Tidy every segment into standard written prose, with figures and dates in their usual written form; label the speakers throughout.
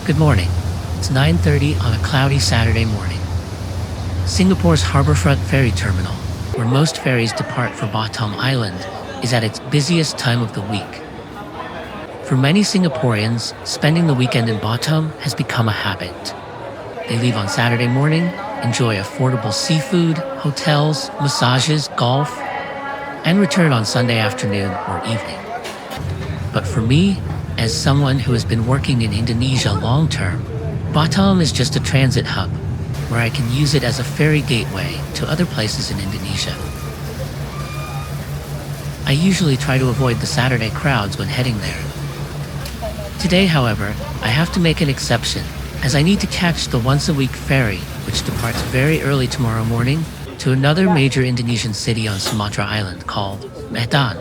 Speaker 1: Good morning. It's 9:30 on a cloudy Saturday morning. Singapore's Harbourfront ferry terminal, where most ferries depart for Batam Island, is at its busiest time of the week. For many Singaporeans, spending the weekend in Batam has become a habit. They leave on Saturday morning, enjoy affordable seafood, hotels, massages, golf, and return on Sunday afternoon or evening. But for me, as someone who has been working in Indonesia long-term, Batam is just a transit hub where I can use it as a ferry gateway to other places in Indonesia. I usually try to avoid the Saturday crowds when heading there. Today, however, I have to make an exception as I need to catch the once-a-week ferry, which departs very early tomorrow morning to another major Indonesian city on Sumatra Island called Medan.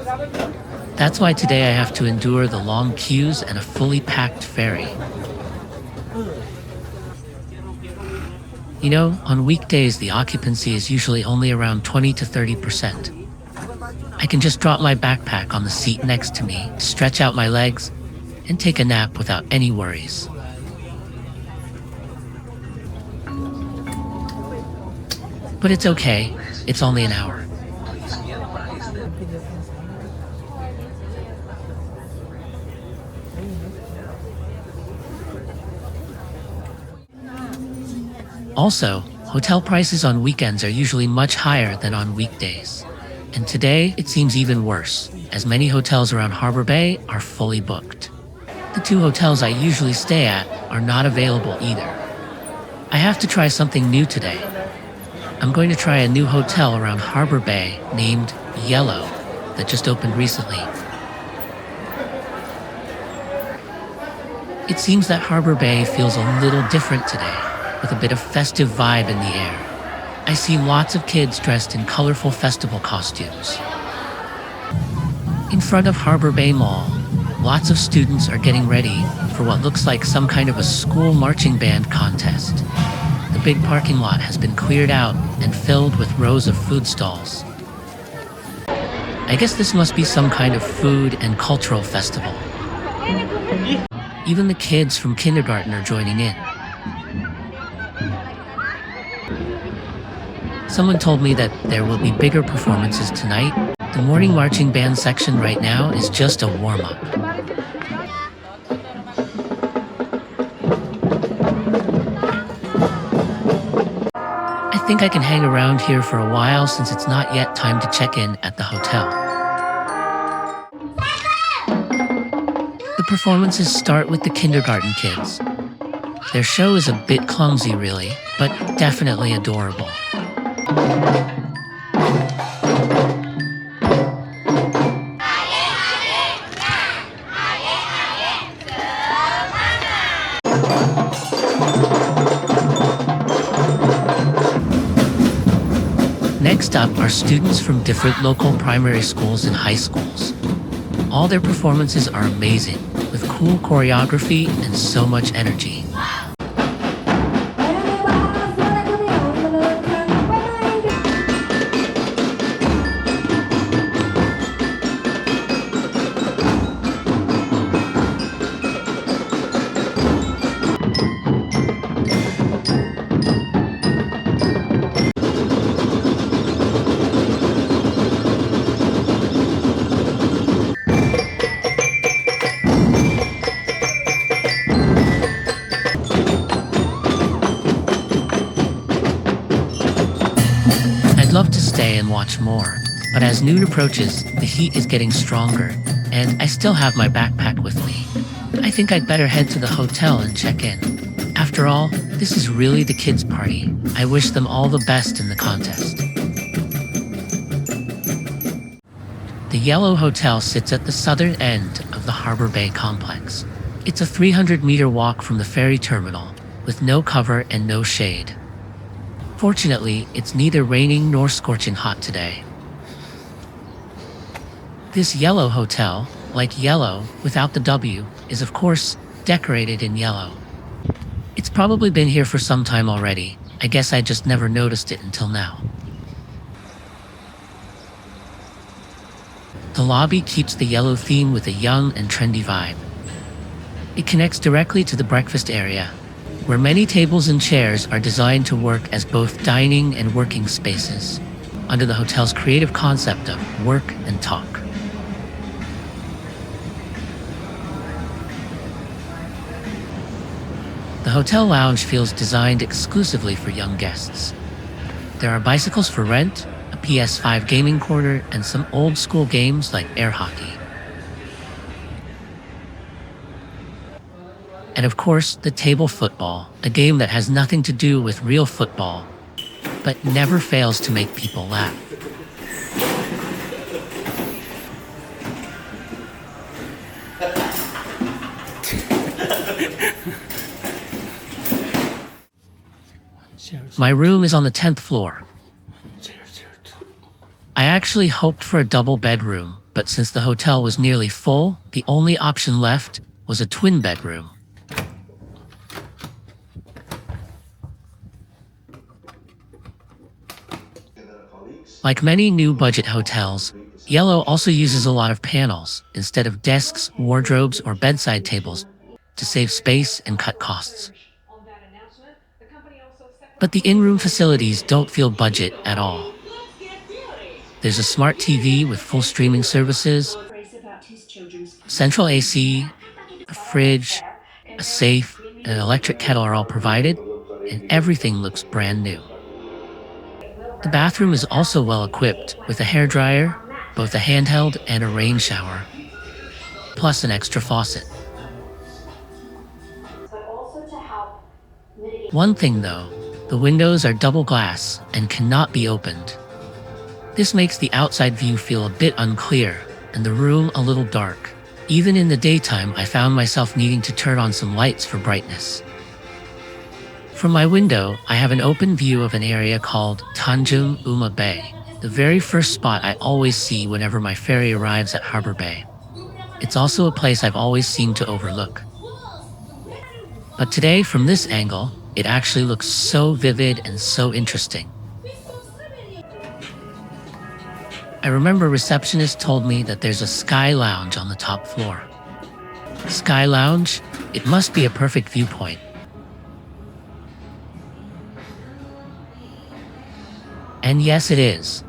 Speaker 1: That's why today I have to endure the long queues and a fully packed ferry. You know, on weekdays the occupancy is usually only around 20 to 30%. I can just drop my backpack on the seat next to me, stretch out my legs, and take a nap without any worries. But it's okay, it's only an hour. Also, hotel prices on weekends are usually much higher than on weekdays. And today, it seems even worse, as many hotels around Harbour Bay are fully booked. The two hotels I usually stay at are not available either. I have to try something new today. I'm going to try a new hotel around Harbour Bay named YELLO that just opened recently. It seems that Harbour Bay feels a little different today, with a bit of festive vibe in the air. I see lots of kids dressed in colorful festival costumes. In front of Harbour Bay Mall, lots of students are getting ready for what looks like some kind of a school marching band contest. The big parking lot has been cleared out and filled with rows of food stalls. I guess this must be some kind of food and cultural festival. Even the kids from kindergarten are joining in. Someone told me that there will be bigger performances tonight. The morning marching band section right now is just a warm-up. I think I can hang around here for a while since it's not yet time to check in at the hotel. The performances start with the kindergarten kids. Their show is a bit clumsy really, but definitely adorable. Next up are students from different local primary schools and high schools. All their performances are amazing, with cool choreography and so much energy. I'd love to stay and watch more, but as noon approaches, the heat is getting stronger, and I still have my backpack with me. I think I'd better head to the hotel and check in. After all, this is really the kids' party. I wish them all the best in the contest. The YELLO Hotel sits at the southern end of the Harbour Bay complex. It's a 300-meter walk from the ferry terminal, with no cover and no shade. Fortunately, it's neither raining nor scorching hot today. This YELLO Hotel, like yellow without the W, is of course decorated in yellow. It's probably been here for some time already. I guess I just never noticed it until now. The lobby keeps the yellow theme with a young and trendy vibe. It connects directly to the breakfast area, where many tables and chairs are designed to work as both dining and working spaces, under the hotel's creative concept of work and talk. The hotel lounge feels designed exclusively for young guests. There are bicycles for rent, a PS5 gaming corner, and some old-school games like air hockey. And of course, the table football, a game that has nothing to do with real football, but never fails to make people laugh. My room is on the 10th floor. I actually hoped for a double bedroom, but since the hotel was nearly full, the only option left was a twin bedroom. Like many new budget hotels, YELLO also uses a lot of panels instead of desks, wardrobes, or bedside tables to save space and cut costs. But the in-room facilities don't feel budget at all. There's a smart TV with full streaming services, central AC, a fridge, a safe, and an electric kettle are all provided, and everything looks brand new. The bathroom is also well equipped with a hairdryer, both a handheld and a rain shower, plus an extra faucet. One thing though, the windows are double glass and cannot be opened. This makes the outside view feel a bit unclear and the room a little dark. Even in the daytime, I found myself needing to turn on some lights for brightness. From my window, I have an open view of an area called Tanjung UMA Bay, the very first spot I always see whenever my ferry arrives at Harbour Bay. It's also a place I've always seemed to overlook. But today, from this angle, it actually looks so vivid and so interesting. I remember a receptionist told me that there's a sky lounge on the top floor. Sky lounge? It must be a perfect viewpoint. And yes, it is.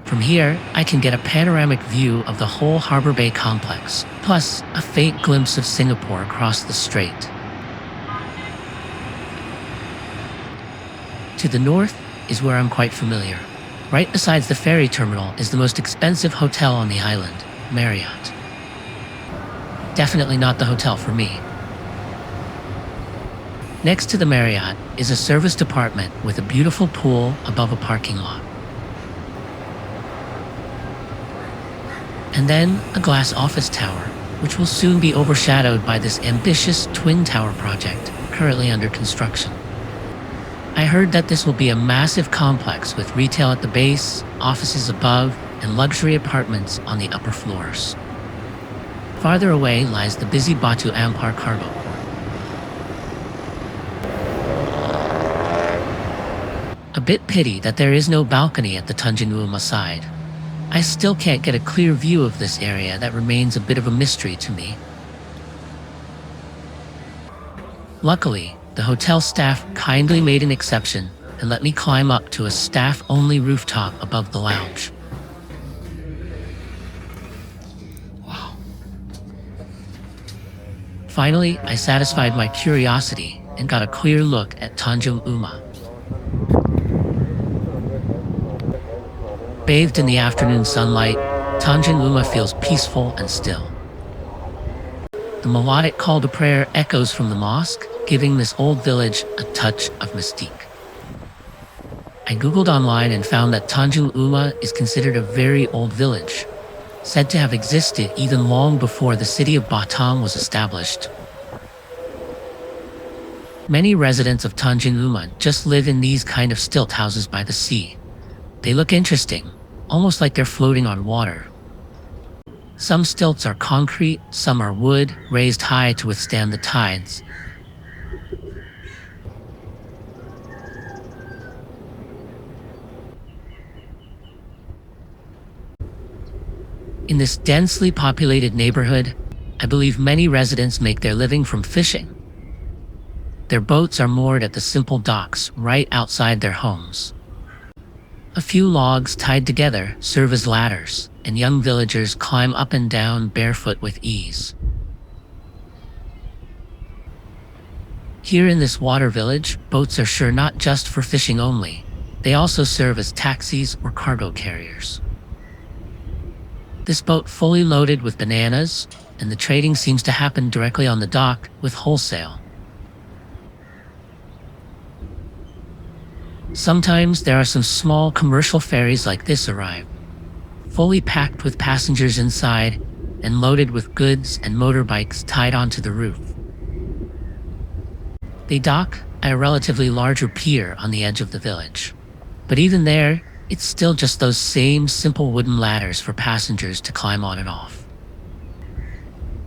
Speaker 1: From here, I can get a panoramic view of the whole Harbour Bay complex, plus a faint glimpse of Singapore across the strait. To the north is where I'm quite familiar. Right besides the ferry terminal is the most expensive hotel on the island, Marriott. Definitely not the hotel for me. Next to the Marriott is a serviced apartment with a beautiful pool above a parking lot. And then a glass office tower, which will soon be overshadowed by this ambitious twin tower project currently under construction. I heard that this will be a massive complex with retail at the base, offices above, and luxury apartments on the upper floors. Farther away lies the busy Batam A cargo port. A bit pity that there is no balcony at the Tanjung UMA side. I still can't get a clear view of this area that remains a bit of a mystery to me. Luckily, the hotel staff kindly made an exception and let me climb up to a staff-only rooftop above the lounge. Wow. Finally, I satisfied my curiosity and got a clear look at Tanjung UMA. Bathed in the afternoon sunlight, Tanjung UMA feels peaceful and still. The melodic call to prayer echoes from the mosque, giving this old village a touch of mystique. I googled online and found that Tanjung UMA is considered a very old village, said to have existed even long before the city of Batam was established. Many residents of Tanjung UMA just live in these kind of stilt houses by the sea. They look interesting, almost like they're floating on water. Some stilts are concrete, some are wood, raised high to withstand the tides. In this densely populated neighborhood, I believe many residents make their living from fishing. Their boats are moored at the simple docks right outside their homes. A few logs tied together serve as ladders, and young villagers climb up and down barefoot with ease. Here in this water village, boats are sure not just for fishing only. They also serve as taxis or cargo carriers. This boat fully loaded with bananas, and the trading seems to happen directly on the dock with wholesale. Sometimes there are some small commercial ferries like this arrive, fully packed with passengers inside and loaded with goods and motorbikes tied onto the roof. They dock at a relatively larger pier on the edge of the village. But even there, it's still just those same simple wooden ladders for passengers to climb on and off.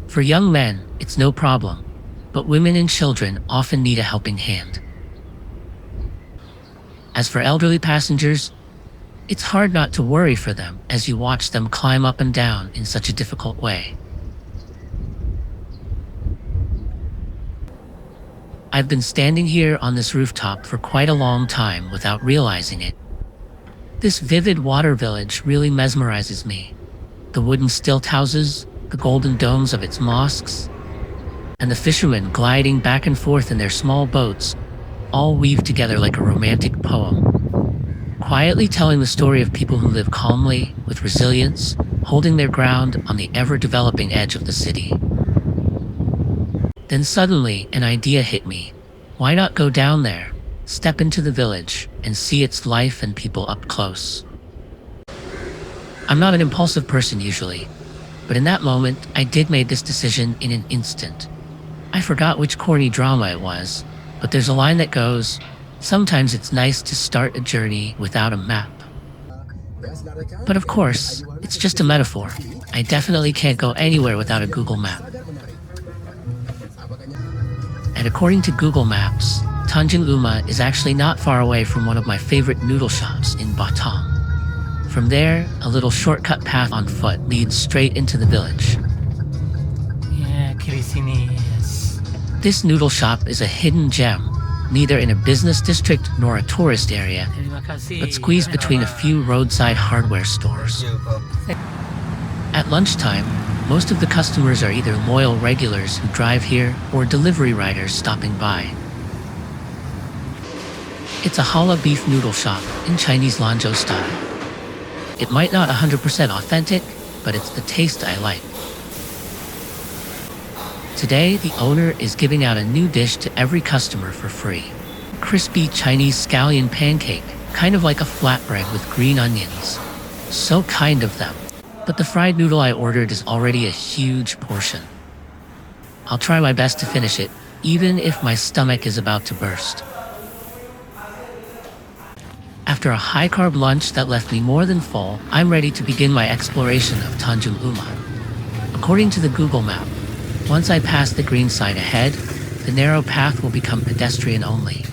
Speaker 1: For young men, it's no problem, but women and children often need a helping hand. As for elderly passengers, it's hard not to worry for them as you watch them climb up and down in such a difficult way. I've been standing here on this rooftop for quite a long time without realizing it. This vivid water village really mesmerizes me. The wooden stilt houses, the golden domes of its mosques, and the fishermen gliding back and forth in their small boats all weave together like a romantic poem, quietly telling the story of people who live calmly, with resilience, holding their ground on the ever-developing edge of the city. Then suddenly, an idea hit me. Why not go down there, step into the village, and see its life and people up close? I'm not an impulsive person usually, but in that moment, I did make this decision in an instant. I forgot which corny drama it was, but there's a line that goes, "Sometimes it's nice to start a journey without a map." But of course, it's just a metaphor. I definitely can't go anywhere without a Google map. And according to Google Maps, Tanjung UMA is actually not far away from one of my favorite noodle shops in Batam. From there, a little shortcut path on foot leads straight into the village.
Speaker 2: Yeah, kiri sini, yes.
Speaker 1: This noodle shop is a hidden gem, neither in a business district nor a tourist area,
Speaker 2: Terima kasih.
Speaker 1: but squeezed between a few roadside hardware stores. At lunchtime, most of the customers are either loyal regulars who drive here or delivery riders stopping by. It's a challah beef noodle shop in Chinese Lanzhou style. It might not 100% authentic, but it's the taste I like. Today, the owner is giving out a new dish to every customer for free. Crispy Chinese scallion pancake, kind of like a flatbread with green onions. So kind of them. But the fried noodle I ordered is already a huge portion. I'll try my best to finish it, even if my stomach is about to burst. After a high-carb lunch that left me more than full, I'm ready to begin my exploration of Tanjung UMA. According to the Google map, once I pass the green sign ahead, the narrow path will become pedestrian only.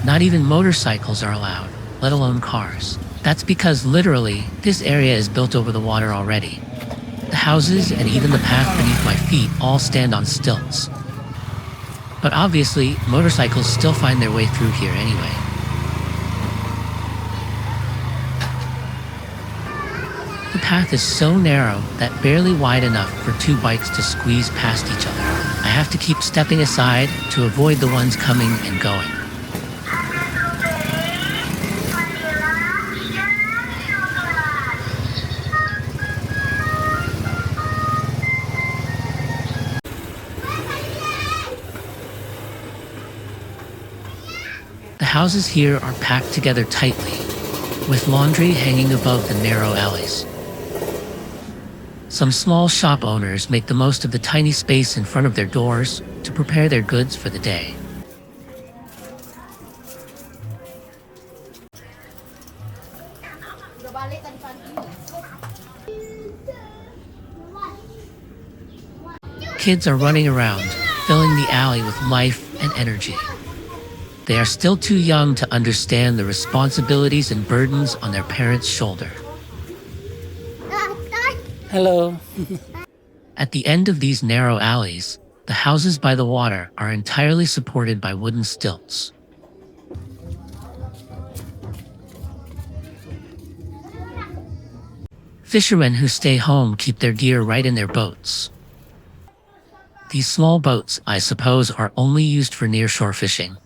Speaker 1: Not even motorcycles are allowed, let alone cars. That's because literally, this area is built over the water already. The houses and even the path beneath my feet all stand on stilts. But obviously, motorcycles still find their way through here anyway. The path is so narrow that barely wide enough for two bikes to squeeze past each other. I have to keep stepping aside to avoid the ones coming and going. The houses here are packed together tightly, with laundry hanging above the narrow alleys. Some small shop owners make the most of the tiny space in front of their doors to prepare their goods for the day. Kids are running around, filling the alley with life and energy. They are still too young to understand the responsibilities and burdens on their parents' shoulder.
Speaker 2: Hello.
Speaker 1: At the end of these narrow alleys, the houses by the water are entirely supported by wooden stilts. Fishermen who stay home keep their gear right in their boats. These small boats, I suppose, are only used for nearshore fishing.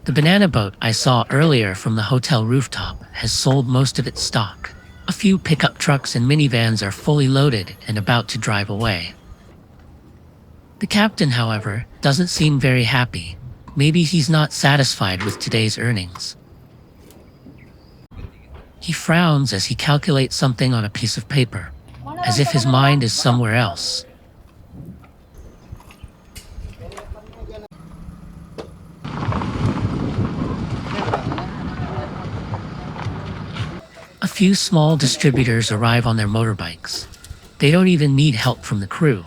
Speaker 1: The banana boat I saw earlier from the hotel rooftop has sold most of its stock. A few pickup trucks and minivans are fully loaded and about to drive away. The captain, however, doesn't seem very happy. Maybe he's not satisfied with today's earnings. He frowns as he calculates something on a piece of paper, as if his mind is somewhere else. A few small distributors arrive on their motorbikes. They don't even need help from the crew.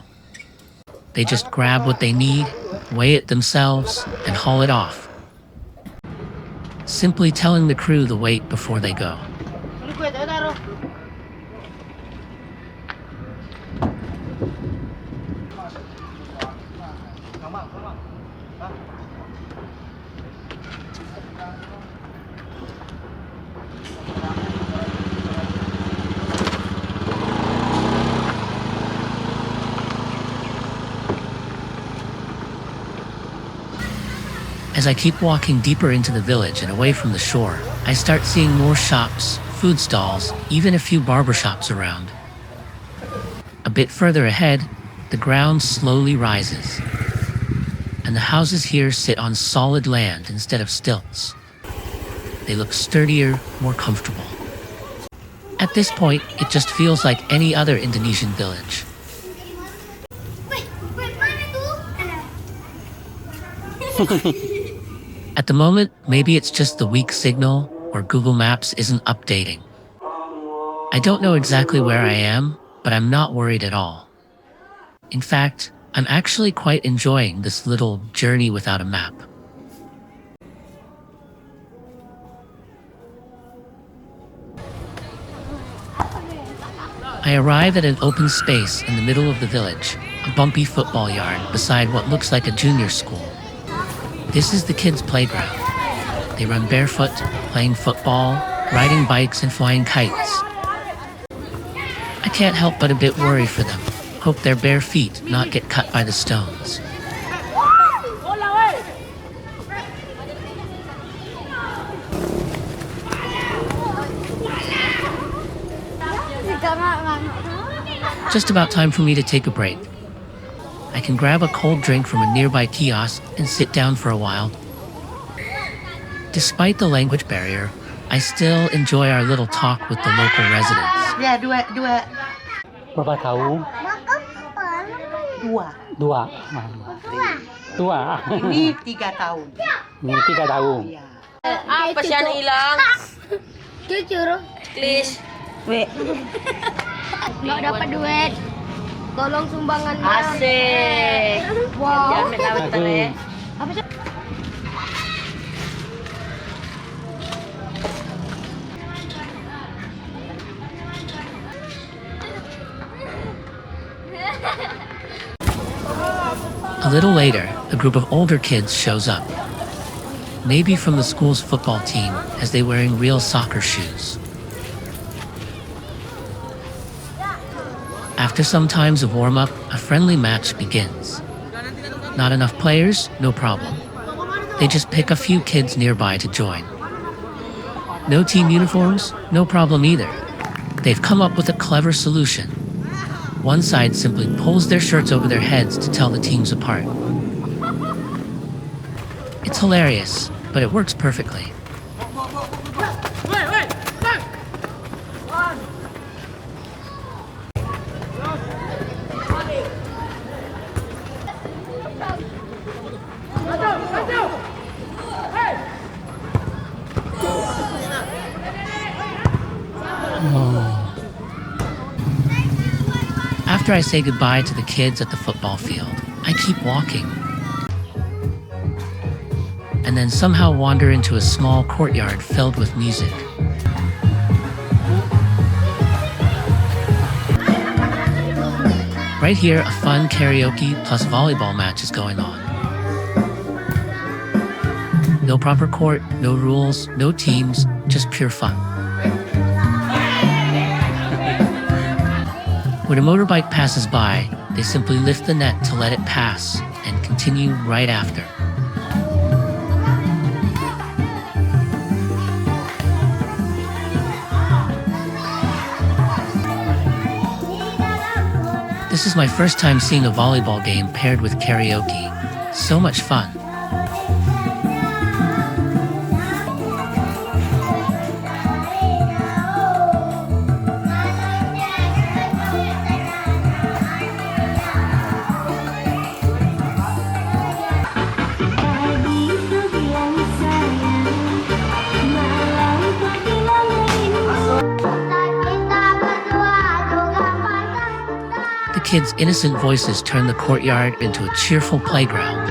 Speaker 1: They just grab what they need, weigh it themselves, and haul it off, simply telling the crew the weight before they go. As I keep walking deeper into the village and away from the shore, I start seeing more shops, food stalls, even a few barbershops around. A bit further ahead, the ground slowly rises, and the houses here sit on solid land instead of stilts. They look sturdier, more comfortable. At this point, it just feels like any other Indonesian village. At the moment, maybe it's just the weak signal or Google Maps isn't updating. I don't know exactly where I am, but I'm not worried at all. In fact, I'm actually quite enjoying this little journey without a map. I arrive at an open space in the middle of the village, a bumpy football yard beside what looks like a junior school. This is the kids' playground. They run barefoot, playing football, riding bikes, and flying kites. I can't help but a bit worry for them. Hope their bare feet not get cut by the stones. Just about time for me to take a break. I can grab a cold drink from a nearby kiosk and sit down for a while. Despite the language barrier, I still enjoy our little talk with the local residents.
Speaker 3: Ya, dua.
Speaker 2: Berapa tahun?
Speaker 3: Dua.
Speaker 2: Dua.
Speaker 3: Ini 3 tahun.
Speaker 2: Ini 3 tahun.
Speaker 3: Ya.
Speaker 4: Apa sih yang hilang?
Speaker 5: Jujur,
Speaker 4: Please.
Speaker 5: nggak dapat duit. Tolong sumbangan.
Speaker 4: Asik.
Speaker 5: Wow.
Speaker 4: Jamin lah bentar ya.
Speaker 5: Apa sih?
Speaker 1: A little later, a group of older kids shows up. Maybe from the school's football team, as they're wearing real soccer shoes. After some times of warm-up, a friendly match begins. Not enough players? No problem. They just pick a few kids nearby to join. No team uniforms? No problem either. They've come up with a clever solution. One side simply pulls their shirts over their heads to tell the teams apart. It's hilarious, but it works perfectly. After I say goodbye to the kids at the football field, I keep walking. And then somehow wander into a small courtyard filled with music. Right here, a fun karaoke plus volleyball match is going on. No proper court, no rules, no teams, just pure fun. When a motorbike passes by, they simply lift the net to let it pass and continue right after. This is my first time seeing a volleyball game paired with karaoke. So much fun. The kids' innocent voices turn the courtyard into a cheerful playground.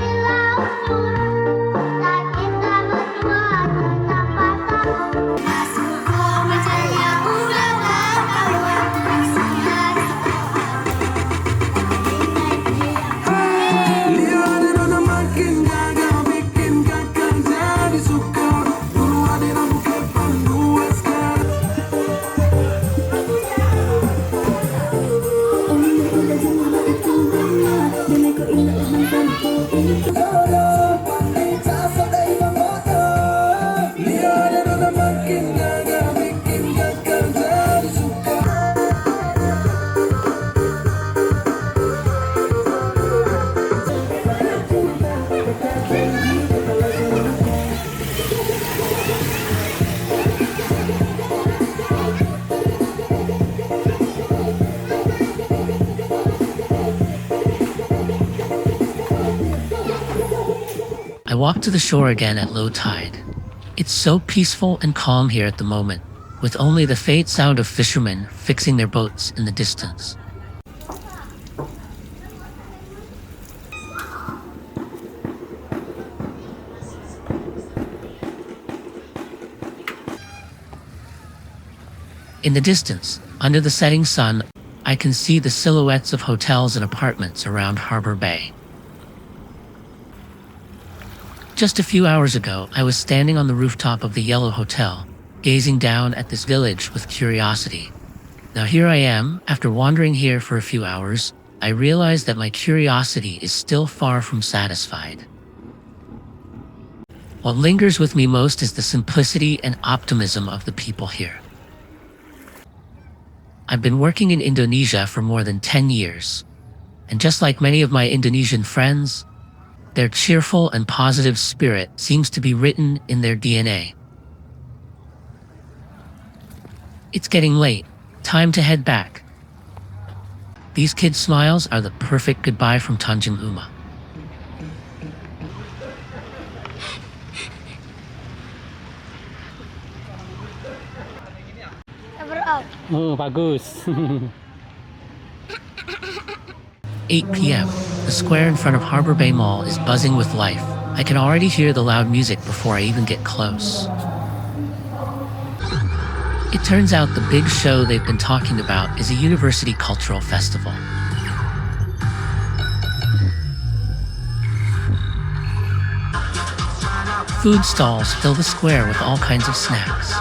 Speaker 1: I walk to the shore again at low tide. It's so peaceful and calm here at the moment, with only the faint sound of fishermen fixing their boats in the distance. In the distance, under the setting sun, I can see the silhouettes of hotels and apartments around Harbor Bay. Just a few hours ago, I was standing on the rooftop of the YELLO Hotel, gazing down at this village with curiosity. Now here I am, after wandering here for a few hours, I realize that my curiosity is still far from satisfied. What lingers with me most is the simplicity and optimism of the people here. I've been working in Indonesia for more than 10 years, and just like many of my Indonesian friends, their cheerful and positive spirit seems to be written in their DNA. It's getting late. Time to head back. These kids' smiles are the perfect goodbye from Tanjung UMA.
Speaker 2: Oh, bagus.
Speaker 1: 8 p.m. The square in front of Harbor Bay Mall is buzzing with life. I can already hear the loud music before I even get close. It turns out the big show they've been talking about is a university cultural festival. Food stalls fill the square with all kinds of snacks.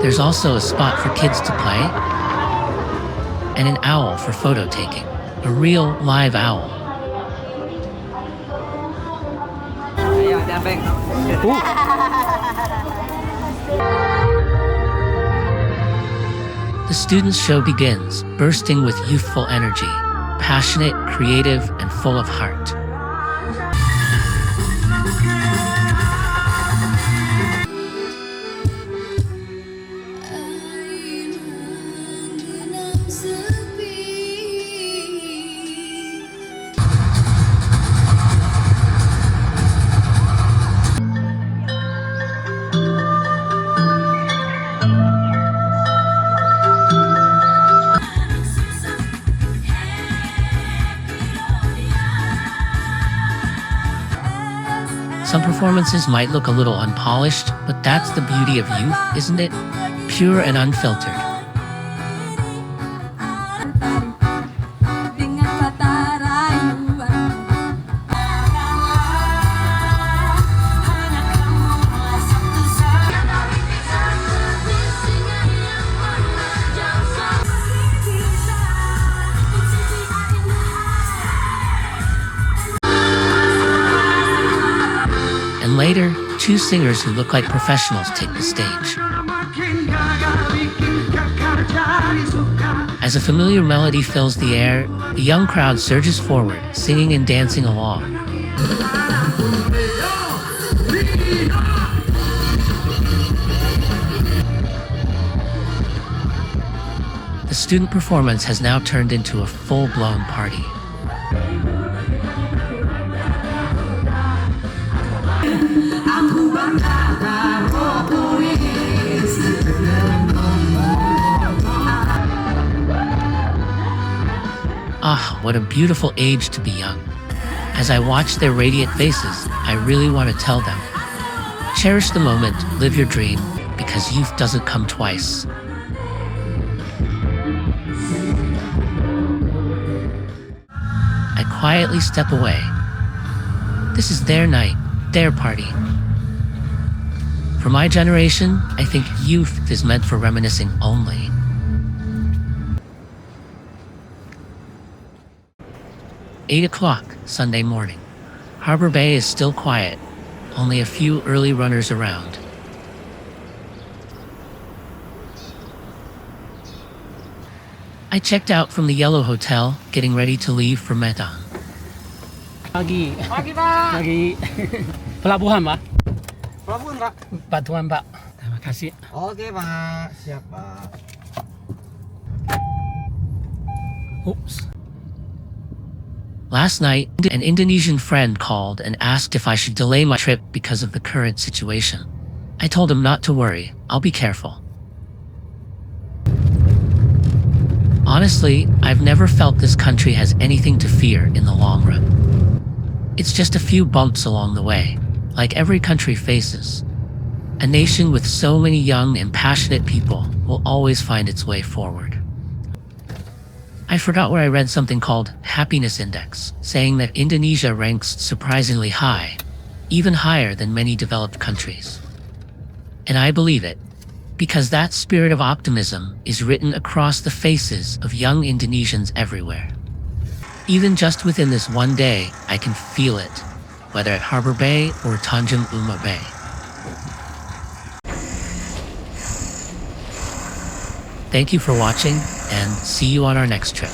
Speaker 1: There's also a spot for kids to play, and an owl for photo taking. A real live owl. The students' show begins, bursting with youthful energy, passionate, creative, and full of heart. Some performances might look a little unpolished, but that's the beauty of youth, isn't it? Pure and unfiltered. And later, two singers who look like professionals take the stage. As a familiar melody fills the air, the young crowd surges forward, singing and dancing along. The student performance has now turned into a full-blown party. Ah, what a beautiful age to be young. As I watch their radiant faces, I really want to tell them, cherish the moment, live your dream, because youth doesn't come twice. I quietly step away. This is their night, their party. For my generation, I think youth is meant for reminiscing only. "8 o'clock, Sunday morning. Harbor Bay is still quiet, only a few early runners around. I checked out from the YELLO hotel, getting ready to leave for Medan.
Speaker 2: Pagi.
Speaker 4: Pagi, Pak.
Speaker 2: Pagi. Pelabuhan, Pak.
Speaker 6: Pelabuhan, Pak.
Speaker 2: Bantuan, Pak. Terima kasih.
Speaker 6: Oke, Pak. Siap, Pak.
Speaker 2: Oops.
Speaker 1: Last night, an Indonesian friend called and asked if I should delay my trip because of the current situation. I told him not to worry, I'll be careful. Honestly, I've never felt this country has anything to fear in the long run. It's just a few bumps along the way, like every country faces. A nation with so many young and passionate people will always find its way forward. I forgot where I read something called Happiness Index, saying that Indonesia ranks surprisingly high, even higher than many developed countries. And I believe it, because that spirit of optimism is written across the faces of young Indonesians everywhere. Even just within this one day, I can feel it, whether at Harbour Bay or Tanjung UMA Bay. Thank you for watching, and see you on our next trip.